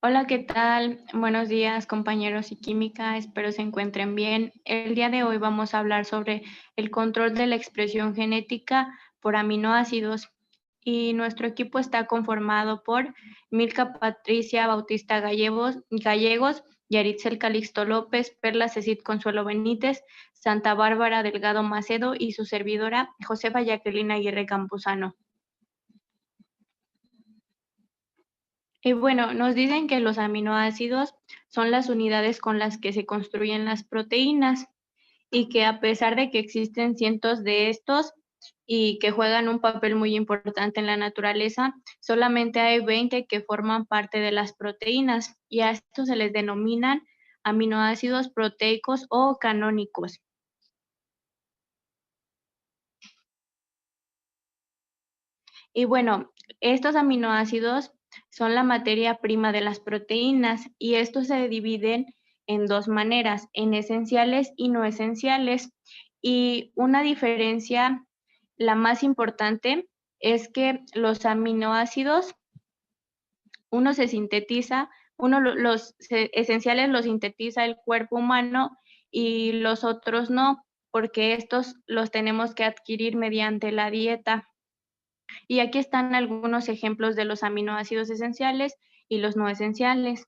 Hola, ¿qué tal? Buenos días, compañeros y química. Espero se encuentren bien. El día de hoy vamos a hablar sobre el control de la expresión genética por aminoácidos. Y nuestro equipo está conformado por Milka Patricia Bautista Gallegos, Yaritzel Calixto López, Perla Cecit Consuelo Benítez, Santa Bárbara Delgado Macedo y su servidora Josefa Jacqueline Aguirre Campuzano. Y bueno, nos dicen que los aminoácidos son las unidades con las que se construyen las proteínas y que a pesar de que existen cientos de estos y que juegan un papel muy importante en la naturaleza, solamente hay 20 que forman parte de las proteínas y a estos se les denominan aminoácidos proteicos o canónicos. Y bueno, estos aminoácidos son la materia prima de las proteínas y estos se dividen en dos maneras, en esenciales y no esenciales. Y una diferencia, la más importante, es que los aminoácidos, uno se sintetiza, esenciales los sintetiza el cuerpo humano y los otros no, porque estos los tenemos que adquirir mediante la dieta. Y aquí están algunos ejemplos de los aminoácidos esenciales y los no esenciales.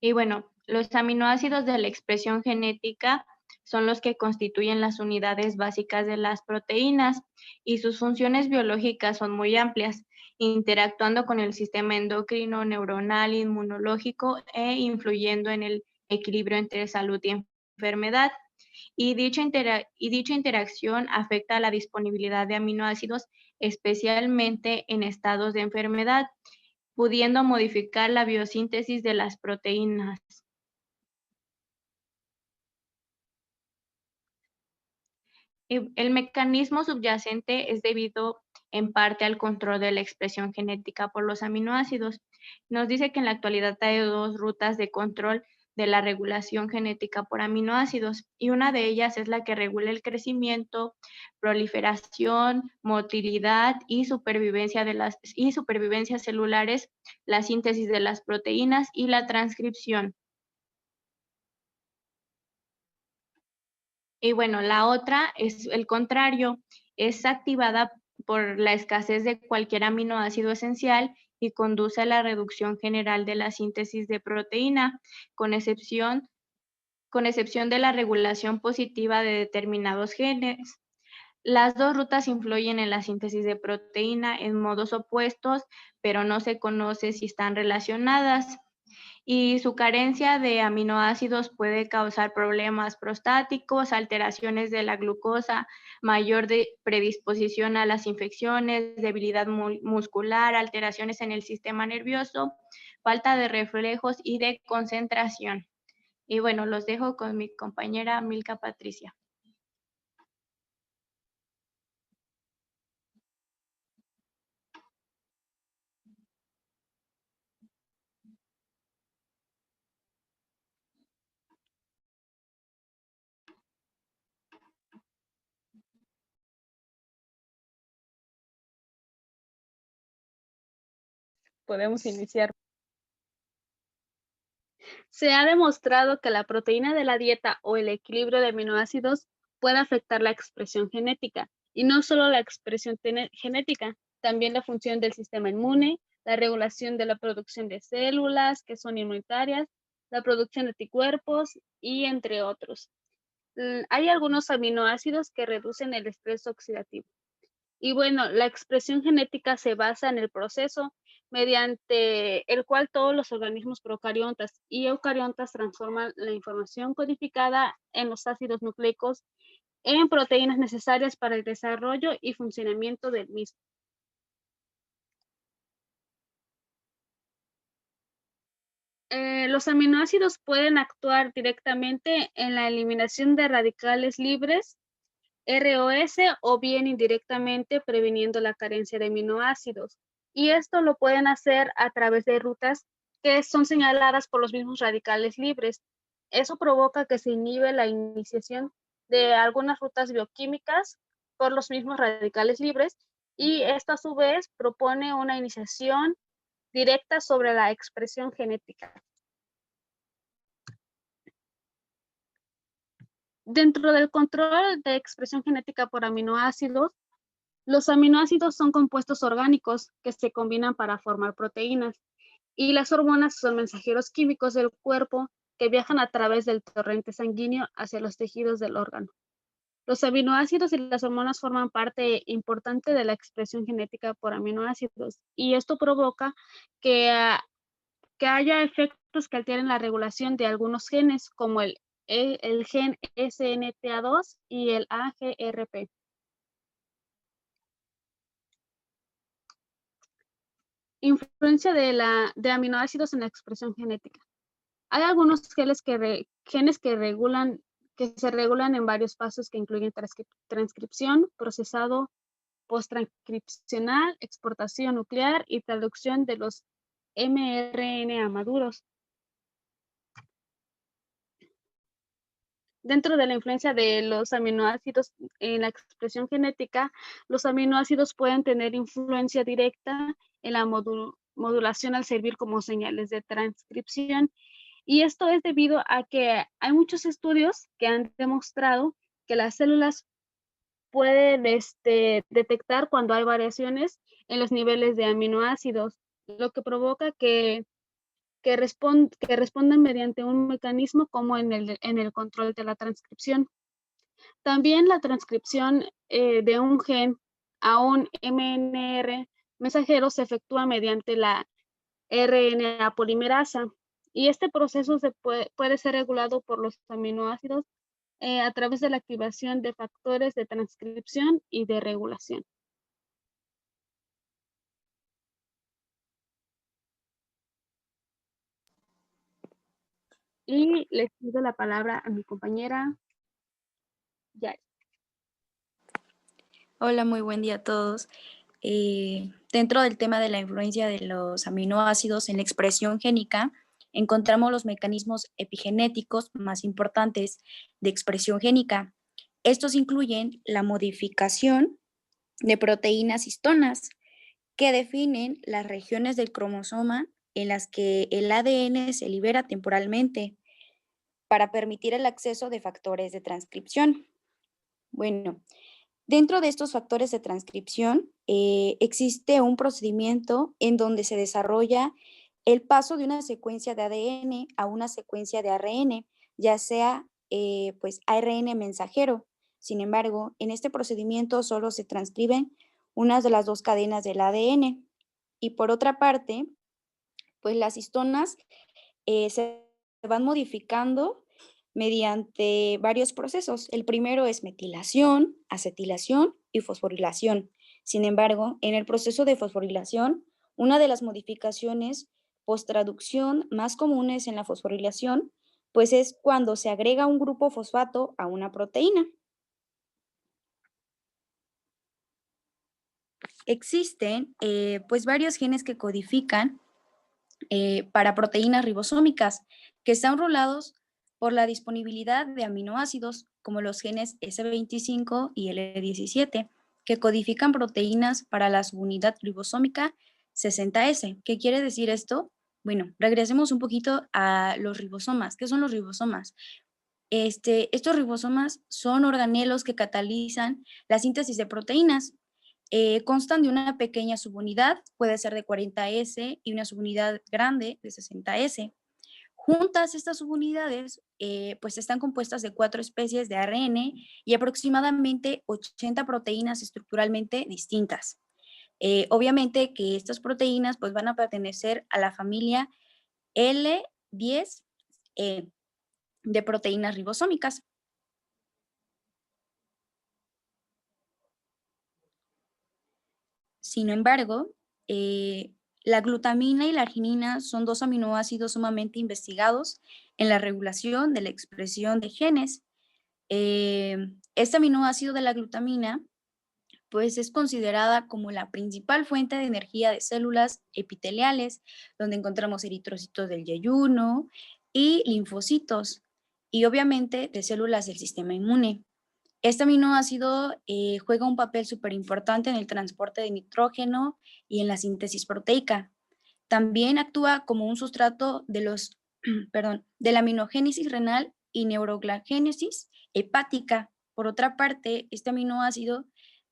Y bueno, los aminoácidos de la expresión genética son los que constituyen las unidades básicas de las proteínas y sus funciones biológicas son muy amplias, interactuando con el sistema endocrino, neuronal, inmunológico e influyendo en el equilibrio entre salud y enfermedad. Y dicha interacción afecta a la disponibilidad de aminoácidos, especialmente en estados de enfermedad, pudiendo modificar la biosíntesis de las proteínas. El mecanismo subyacente es debido en parte al control de la expresión genética por los aminoácidos. Nos dice que en la actualidad hay dos rutas de control de la regulación genética por aminoácidos y una de ellas es la que regula el crecimiento, proliferación, motilidad y supervivencia celulares, la síntesis de las proteínas y la transcripción. Y bueno, la otra es el contrario, es activada por la escasez de cualquier aminoácido esencial y conduce a la reducción general de la síntesis de proteína, con excepción, con excepción de la regulación positiva de determinados genes. Las dos rutas influyen en la síntesis de proteína en modos opuestos, pero no se conoce si están relacionadas y su carencia de aminoácidos puede causar problemas prostáticos, alteraciones de la glucosa, mayor predisposición a las infecciones, debilidad muscular, alteraciones en el sistema nervioso, falta de reflejos y de concentración. Y bueno, los dejo con mi compañera Milka Patricia. Podemos iniciar. Se ha demostrado que la proteína de la dieta o el equilibrio de aminoácidos puede afectar la expresión genética, y no solo la expresión genética, también la función del sistema inmune, la regulación de la producción de células que son inmunitarias, la producción de anticuerpos y entre otros. Hay algunos aminoácidos que reducen el estrés oxidativo. Y bueno, la expresión genética se basa en el proceso mediante el cual todos los organismos procariontas y eucariontas transforman la información codificada en los ácidos nucleicos en proteínas necesarias para el desarrollo y funcionamiento del mismo. Los aminoácidos pueden actuar directamente en la eliminación de radicales libres, ROS, o bien indirectamente previniendo la carencia de aminoácidos. Y esto lo pueden hacer a través de rutas que son señaladas por los mismos radicales libres. Eso provoca que se inhibe la iniciación de algunas rutas bioquímicas por los mismos radicales libres y esto a su vez propone una iniciación directa sobre la expresión genética. Dentro del control de expresión genética por aminoácidos, los aminoácidos son compuestos orgánicos que se combinan para formar proteínas y las hormonas son mensajeros químicos del cuerpo que viajan a través del torrente sanguíneo hacia los tejidos del órgano. Los aminoácidos y las hormonas forman parte importante de la expresión genética por aminoácidos y esto provoca que, que haya efectos que alteren la regulación de algunos genes como el gen SNTA2 y el AGRP. Influencia de aminoácidos en la expresión genética. Hay algunos genes que se regulan en varios pasos que incluyen transcripción, procesado posttranscripcional, exportación nuclear y traducción de los mRNA maduros. Dentro de la influencia de los aminoácidos en la expresión genética, los aminoácidos pueden tener influencia directa en la modulación al servir como señales de transcripción. Y esto es debido a que hay muchos estudios que han demostrado que las células pueden detectar cuando hay variaciones en los niveles de aminoácidos, lo que provoca que respondan mediante un mecanismo como en el control de la transcripción. También la transcripción de un gen a un MNR mensajero se efectúa mediante la RNA polimerasa y este proceso puede ser regulado por los aminoácidos a través de la activación de factores de transcripción y de regulación. Y les pido la palabra a mi compañera Yari. Hola, muy buen día a todos. Dentro del tema de la influencia de los aminoácidos en la expresión génica, encontramos los mecanismos epigenéticos más importantes de expresión génica. Estos incluyen la modificación de proteínas histonas, que definen las regiones del cromosoma en las que el ADN se libera temporalmente para permitir el acceso de factores de transcripción. Bueno, dentro de estos factores de transcripción existe un procedimiento en donde se desarrolla el paso de una secuencia de ADN a una secuencia de ARN, ya sea pues ARN mensajero. Sin embargo, en este procedimiento solo se transcriben unas de las dos cadenas del ADN. Y por otra parte, pues las histonas se van modificando mediante varios procesos. El primero es metilación, acetilación y fosforilación. Sin embargo, en el proceso de fosforilación, una de las modificaciones posttraducción más comunes en la fosforilación, pues es cuando se agrega un grupo fosfato a una proteína. Existen pues varios genes que codifican para proteínas ribosómicas que están enrolados por la disponibilidad de aminoácidos como los genes S25 y L17, que codifican proteínas para la subunidad ribosómica 60S. ¿Qué quiere decir esto? Bueno, regresemos un poquito a los ribosomas. ¿Qué son los ribosomas? Estos ribosomas son organelos que catalizan la síntesis de proteínas. Constan de una pequeña subunidad, puede ser de 40S, y una subunidad grande de 60S. Juntas estas subunidades pues están compuestas de 4 especies de ARN y aproximadamente 80 proteínas estructuralmente distintas. Obviamente que estas proteínas pues van a pertenecer a la familia L10 de proteínas ribosómicas. Sin embargo, la glutamina y la arginina son dos aminoácidos sumamente investigados en la regulación de la expresión de genes. Este aminoácido de la glutamina pues es considerada como la principal fuente de energía de células epiteliales, donde encontramos eritrocitos del yeyuno y linfocitos, y obviamente de células del sistema inmune. Este aminoácido juega un papel súper importante en el transporte de nitrógeno y en la síntesis proteica. También actúa como un sustrato de los, de la aminogénesis renal y neuroglanogénesis hepática. Por otra parte, este aminoácido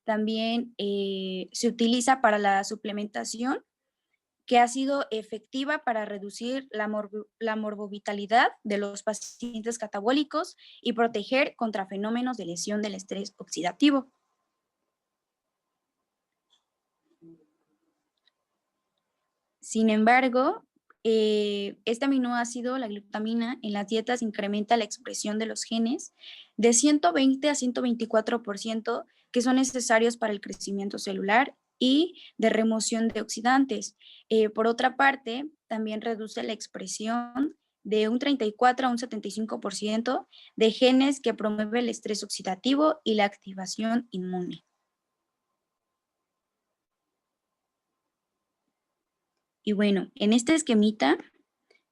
también se utiliza para la suplementación, que ha sido efectiva para reducir la morbovitalidad de los pacientes catabólicos y proteger contra fenómenos de lesión del estrés oxidativo. Sin embargo, este aminoácido, la glutamina, en las dietas incrementa la expresión de los genes de 120 a 124% que son necesarios para el crecimiento celular y de remoción de oxidantes. Por otra parte, también reduce la expresión de un 34 a un 75% de genes que promueven el estrés oxidativo y la activación inmune. Y bueno, en este esquemita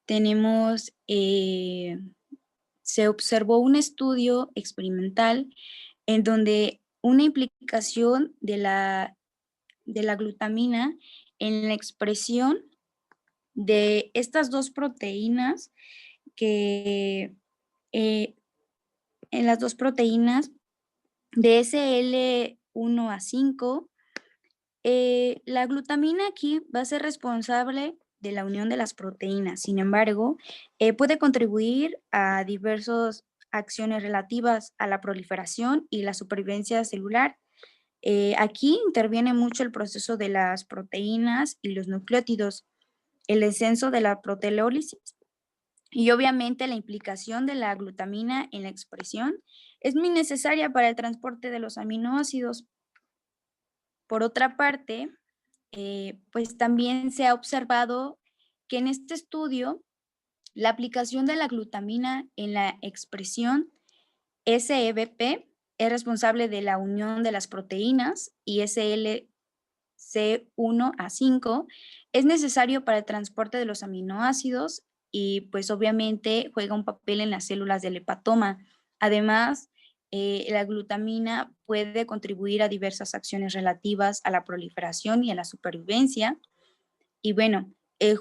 tenemos, se observó un estudio experimental en donde una implicación de la glutamina en la expresión de estas dos proteínas que en las dos proteínas de SL1A5, la glutamina aquí va a ser responsable de la unión de las proteínas. Sin embargo, puede contribuir a diversas acciones relativas a la proliferación y la supervivencia celular. Aquí interviene mucho el proceso de las proteínas y los nucleótidos, el descenso de la proteólisis y obviamente la implicación de la glutamina en la expresión es muy necesaria para el transporte de los aminoácidos. Por otra parte, pues también se ha observado que en este estudio la aplicación de la glutamina en la expresión SEBP es responsable de la unión de las proteínas y SLC1A5 es necesario para el transporte de los aminoácidos y pues obviamente juega un papel en las células del hepatoma. Además, la glutamina puede contribuir a diversas acciones relativas a la proliferación y a la supervivencia. Y bueno,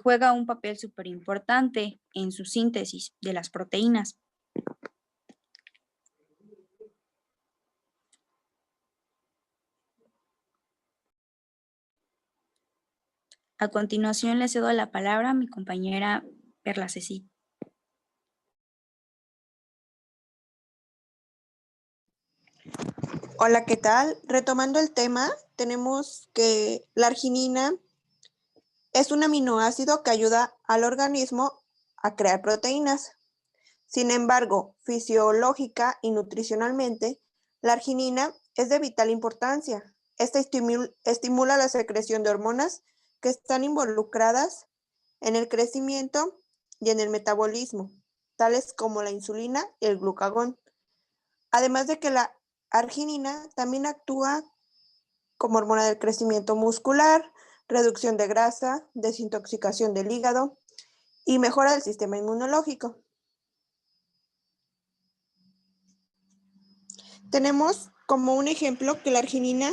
juega un papel súper importante en su síntesis de las proteínas. A continuación le cedo la palabra a mi compañera Perla Ceci. Hola, ¿qué tal? Retomando el tema, tenemos que la arginina es un aminoácido que ayuda al organismo a crear proteínas. Sin embargo, fisiológica y nutricionalmente, la arginina es de vital importancia. Esta estimula la secreción de hormonas que están involucradas en el crecimiento y en el metabolismo, tales como la insulina y el glucagón. Además de que la arginina también actúa como hormona del crecimiento muscular, reducción de grasa, desintoxicación del hígado y mejora del sistema inmunológico. Tenemos como un ejemplo que la arginina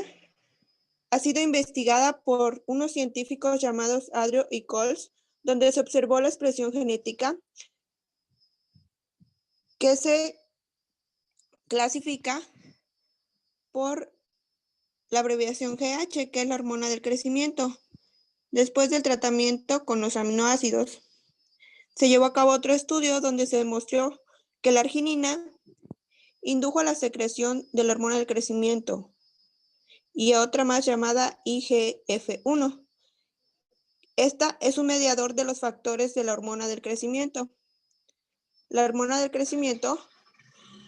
ha sido investigada por unos científicos llamados Adrio y Coles, donde se observó la expresión genética que se clasifica por la abreviación GH, que es la hormona del crecimiento, después del tratamiento con los aminoácidos. Se llevó a cabo otro estudio donde se demostró que la arginina indujo la secreción de la hormona del crecimiento y otra más llamada IGF-1. Esta es un mediador de los factores de la hormona del crecimiento. La hormona del crecimiento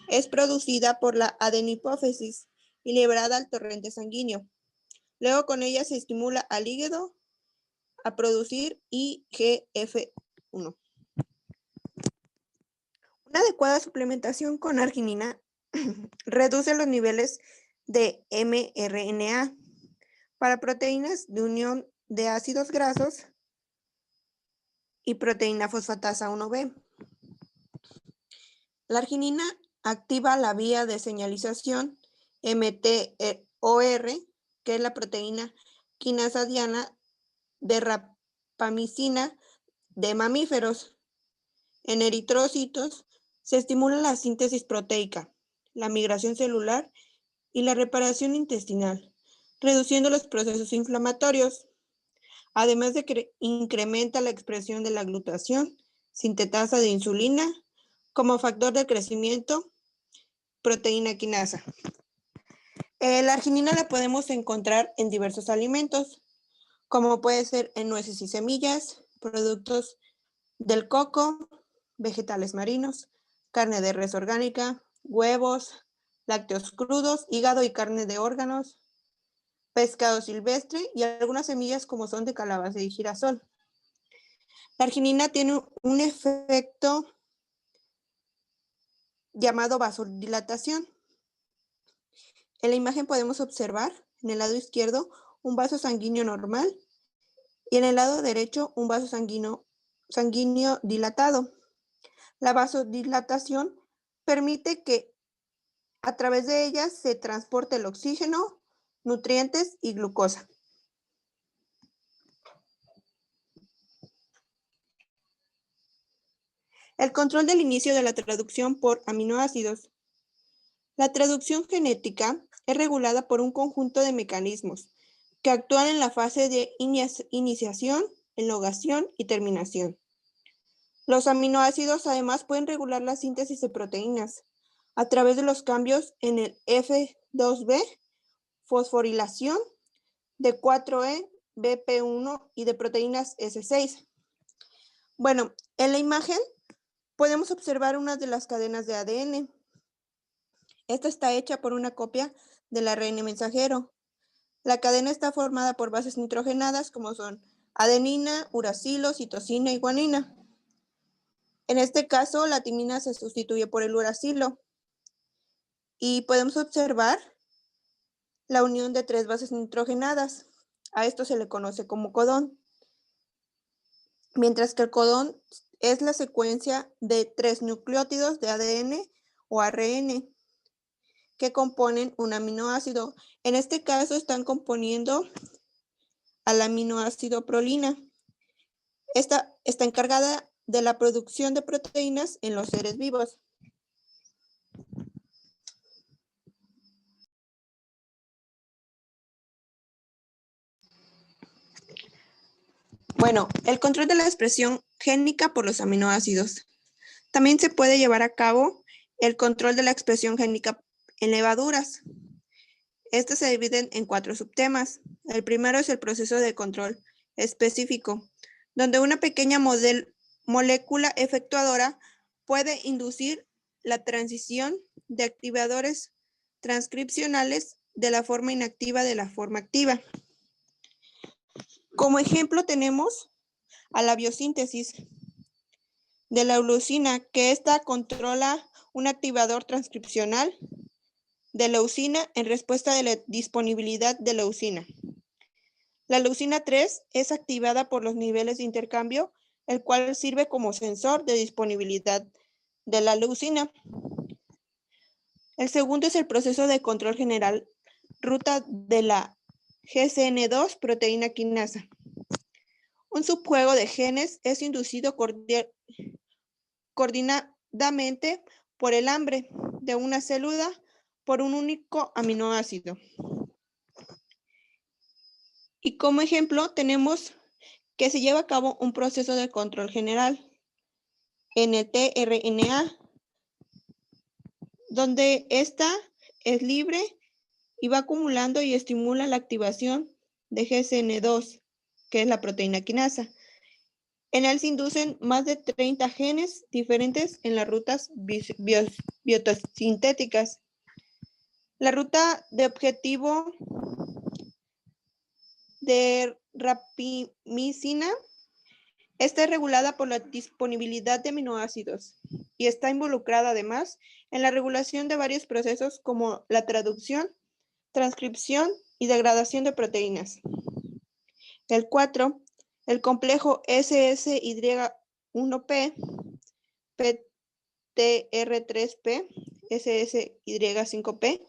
es producida por la adenipófisis y liberada al torrente sanguíneo. Luego con ella se estimula al hígado a producir IGF-1. Una adecuada suplementación con arginina reduce los niveles de mRNA para proteínas de unión de ácidos grasos y proteína fosfatasa 1B. La arginina activa la vía de señalización mTOR, que es la proteína quinasa diana de rapamicina de mamíferos. En eritrocitos se estimula la síntesis proteica, la migración celular y la reparación intestinal, reduciendo los procesos inflamatorios, además de que incrementa la expresión de la glutatión, sintetasa de insulina, como factor de crecimiento, proteína quinasa. La arginina la podemos encontrar en diversos alimentos, como puede ser en nueces y semillas, productos del coco, vegetales marinos, carne de res orgánica, huevos, lácteos crudos, hígado y carne de órganos, pescado silvestre y algunas semillas como son de calabaza y girasol. La arginina tiene un efecto llamado vasodilatación. En la imagen podemos observar en el lado izquierdo un vaso sanguíneo normal y en el lado derecho un vaso sanguíneo dilatado. La vasodilatación permite que a través de ella se transporte el oxígeno, nutrientes y glucosa. El control del inicio de la traducción por aminoácidos. La traducción genética es regulada por un conjunto de mecanismos que actúan en la fase de iniciación, elongación y terminación. Los aminoácidos además pueden regular la síntesis de proteínas a través de los cambios en el F2B, fosforilación, de 4E, BP1 y de proteínas S6. Bueno, en la imagen podemos observar una de las cadenas de ADN. Esta está hecha por una copia del ARN mensajero. La cadena está formada por bases nitrogenadas como son adenina, uracilo, citosina y guanina. En este caso, la timina se sustituye por el uracilo. Y podemos observar la unión de 3 bases nitrogenadas. A esto se le conoce como codón. Mientras que el codón es la secuencia de 3 nucleótidos de ADN o ARN que componen un aminoácido. En este caso están componiendo al aminoácido prolina. Esta está encargada de la producción de proteínas en los seres vivos. Bueno, el control de la expresión génica por los aminoácidos. También se puede llevar a cabo el control de la expresión génica en levaduras. Estos se dividen en 4 subtemas. El primero es el proceso de control específico, donde una pequeña molécula efectuadora puede inducir la transición de activadores transcripcionales de la forma inactiva de la forma activa. Como ejemplo tenemos a la biosíntesis de la leucina, que esta controla un activador transcripcional de leucina en respuesta de la disponibilidad de leucina. La leucina 3 es activada por los niveles de intercambio, el cual sirve como sensor de disponibilidad de la leucina. El segundo es el proceso de control general, ruta de la GCN2 proteína quinasa. Un subjuego de genes es inducido coordinadamente por el hambre de una célula por un único aminoácido. Y como ejemplo tenemos que se lleva a cabo un proceso de control general en el tRNA, donde esta es libre y va acumulando y estimula la activación de GCN2, que es la proteína quinasa. En él se inducen más de 30 genes diferentes en las rutas biosintéticas. La ruta de objetivo de rapamicina está regulada por la disponibilidad de aminoácidos y está involucrada además en la regulación de varios procesos como la traducción, transcripción y degradación de proteínas. El 4, el complejo SSY1P, PTR3P, SSY5P,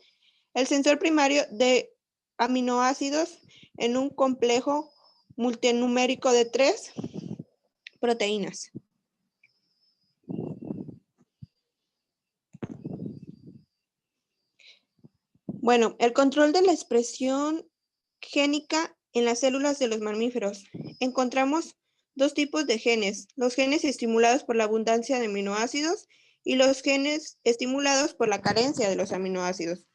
El sensor primario de aminoácidos en un complejo multinumérico de 3 proteínas. Bueno, el control de la expresión génica en las células de los mamíferos. Encontramos dos tipos de genes, los genes estimulados por la abundancia de aminoácidos y los genes estimulados por la carencia de los aminoácidos.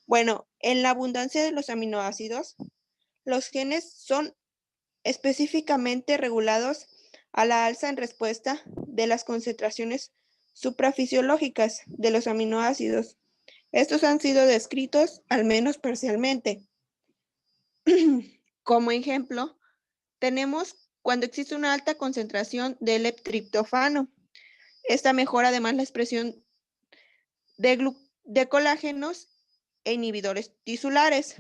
Bueno, en la abundancia de los aminoácidos, los genes son específicamente regulados a la alza en respuesta de las concentraciones suprafisiológicas de los aminoácidos. Estos han sido descritos al menos parcialmente. Como ejemplo, tenemos cuando existe una alta concentración de L-triptófano. Esta mejora además la expresión de colágenos e inhibidores tisulares.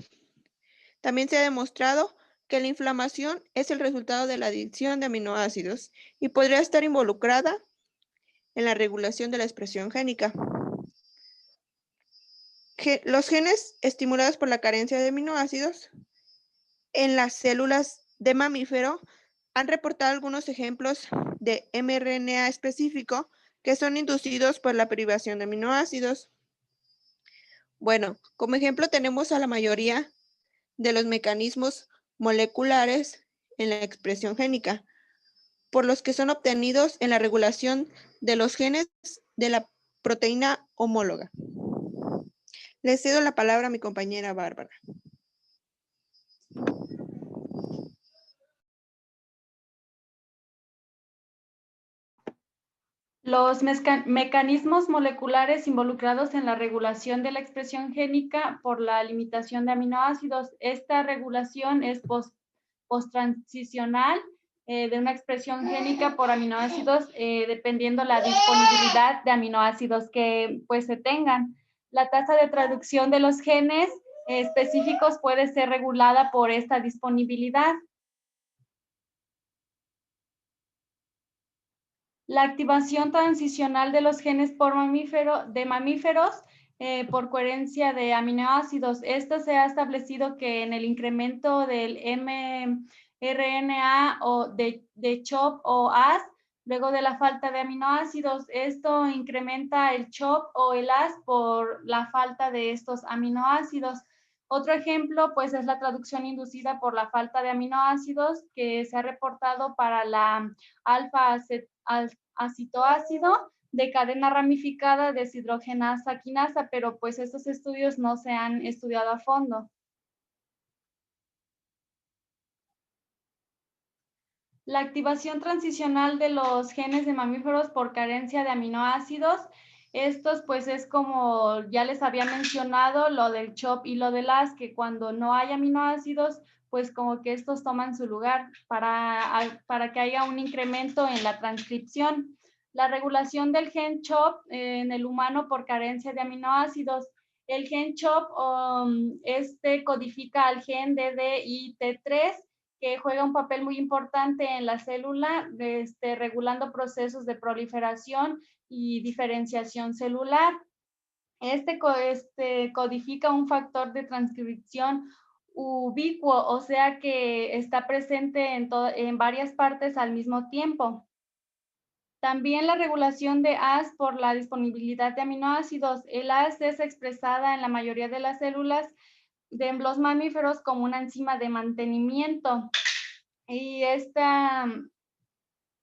También se ha demostrado que la inflamación es el resultado de la adicción de aminoácidos y podría estar involucrada en la regulación de la expresión génica. Los genes estimulados por la carencia de aminoácidos en las células de mamífero han reportado algunos ejemplos de mRNA específico que son inducidos por la privación de aminoácidos. Bueno, como ejemplo tenemos a la mayoría de los mecanismos moleculares en la expresión génica, por los que son obtenidos en la regulación de los genes de la proteína homóloga. Le cedo la palabra a mi compañera Bárbara. Los mecanismos moleculares involucrados en la regulación de la expresión génica por la limitación de aminoácidos. Esta regulación es posttransicional de una expresión génica por aminoácidos dependiendo la disponibilidad de aminoácidos que pues se tengan. La tasa de traducción de los genes específicos puede ser regulada por esta disponibilidad. La activación transicional de los genes por mamíferos por coherencia de aminoácidos. Esto se ha establecido que en el incremento del mRNA o de CHOP o AS, luego de la falta de aminoácidos, esto incrementa el CHOP o el AS por la falta de estos aminoácidos. Otro ejemplo, pues, es la traducción inducida por la falta de aminoácidos que se ha reportado para la alfa-acetoácido de cadena ramificada deshidrogenasa quinasa, pero pues estos estudios no se han estudiado a fondo. La activación transicional de los genes de mamíferos por carencia de aminoácidos. Estos pues es como ya les había mencionado lo del CHOP y lo del AS, que cuando no hay aminoácidos, pues como que estos toman su lugar para que haya un incremento en la transcripción. La regulación del gen CHOP en el humano por carencia de aminoácidos. El gen CHOP codifica al gen DDIT3, que juega un papel muy importante en la célula, regulando procesos de proliferación y diferenciación celular. Codifica un factor de transcripción ubicuo, o sea que está presente en varias partes al mismo tiempo. También la regulación de AS por la disponibilidad de aminoácidos. El AS es expresada en la mayoría de las células de los mamíferos como una enzima de mantenimiento. Y esta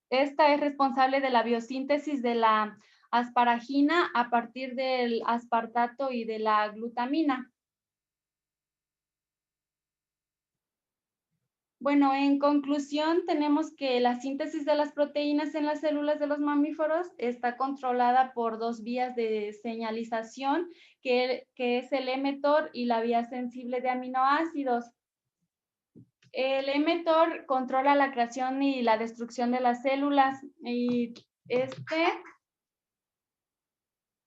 es responsable de la biosíntesis de la asparagina a partir del aspartato y de la glutamina. Bueno, en conclusión, tenemos que la síntesis de las proteínas en las células de los mamíferos está controlada por dos vías de señalización, que es el mTOR y la vía sensible de aminoácidos. El mTOR controla la creación y la destrucción de las células y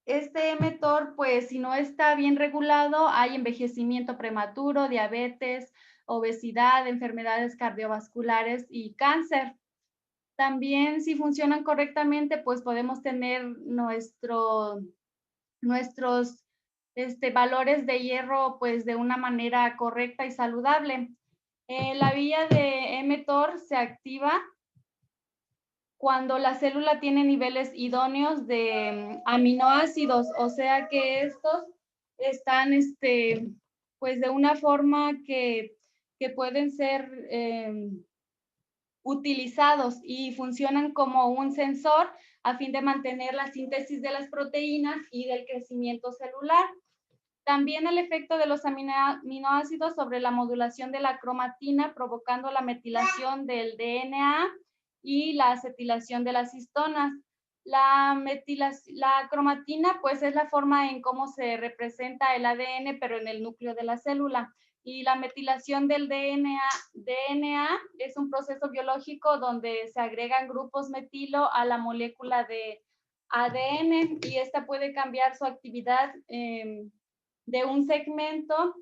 este mTOR, pues si no está bien regulado, hay envejecimiento prematuro, diabetes, obesidad, enfermedades cardiovasculares y cáncer. También si funcionan correctamente, pues podemos tener nuestros valores de hierro pues de una manera correcta y saludable. La vía de mTOR se activa cuando la célula tiene niveles idóneos de aminoácidos, o sea que estos están pues de una forma que pueden ser utilizados y funcionan como un sensor a fin de mantener la síntesis de las proteínas y del crecimiento celular. También el efecto de los aminoácidos sobre la modulación de la cromatina, provocando la metilación del DNA y la acetilación de las histonas. La cromatina, pues, es la forma en cómo se representa el ADN, pero en el núcleo de la célula. Y la metilación del DNA es un proceso biológico donde se agregan grupos metilo a la molécula de ADN y esta puede cambiar su actividad de un segmento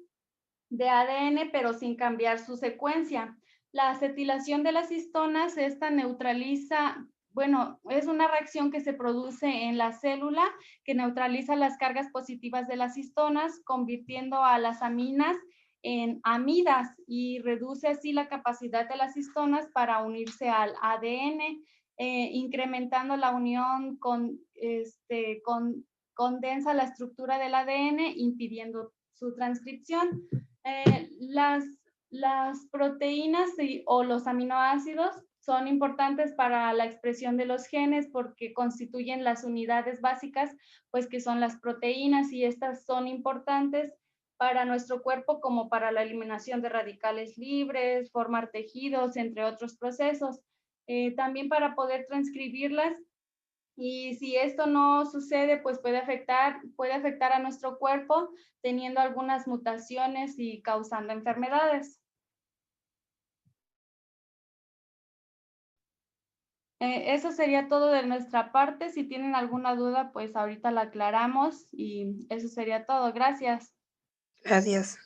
de ADN, pero sin cambiar su secuencia. La acetilación de las histonas, esta neutraliza, bueno, es una reacción que se produce en la célula que neutraliza las cargas positivas de las histonas, convirtiendo a las aminas en amidas y reduce así la capacidad de las histonas para unirse al ADN, incrementando la unión condensa la estructura del ADN, impidiendo su transcripción. Las proteínas o los aminoácidos son importantes para la expresión de los genes porque constituyen las unidades básicas, pues que son las proteínas, y estas son importantes para nuestro cuerpo como para la eliminación de radicales libres, formar tejidos, entre otros procesos. También para poder transcribirlas. Y si esto no sucede, pues puede afectar a nuestro cuerpo teniendo algunas mutaciones y causando enfermedades. Eso sería todo de nuestra parte. Si tienen alguna duda, pues ahorita la aclaramos y eso sería todo. Gracias. Gracias.